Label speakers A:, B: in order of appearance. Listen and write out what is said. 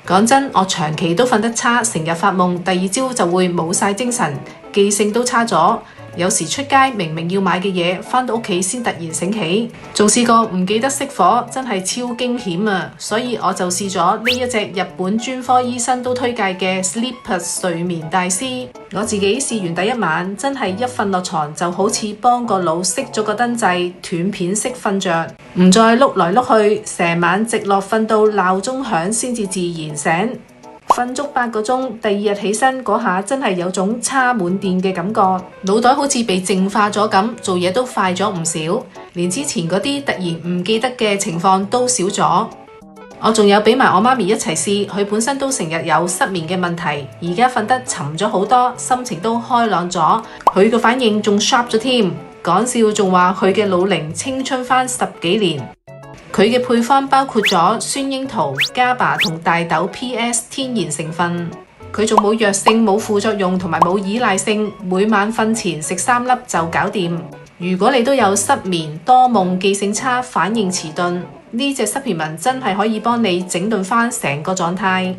A: 講真，我長期都瞓得差，成日發夢，第二朝就會冇晒精神，記性都差咗。有時出街明明要買嘅嘢，返到屋企先突然醒起。仲試過唔記得熄火，真係超驚險啊！所以我就試咗呢一隻日本專科醫生都推介嘅 Sleepers 睡眠大師。我自己試完第一晚，真係一瞓落床就好似幫個腦熄咗個燈掣，斷片式瞓着，唔再碌來碌去，成晚直落瞓到鬧鐘響先至自然醒。瞓足8個鐘，第二日起身嗰下真係有種叉滿電嘅感覺，腦袋好似被淨化咗咁，做嘢都快咗唔少，連之前嗰啲突然唔記得嘅情況都少咗。我仲有俾埋我媽咪一齊試，佢本身都成日有失眠嘅問題，而家瞓得沉咗好多，心情都開朗咗，佢個反應仲 sharp 咗添，講笑仲話佢嘅腦齡青春返10幾年。佢嘅配方包括咗酸櫻桃、GABA 同大豆 PS 天然成分，佢仲冇藥性、冇副作用同埋冇依賴性，每晚瞓前食3粒就搞掂。如果你都有失眠、多夢、記性差、反應遲鈍，呢隻 supplement 真係可以幫你整頓返成個狀態。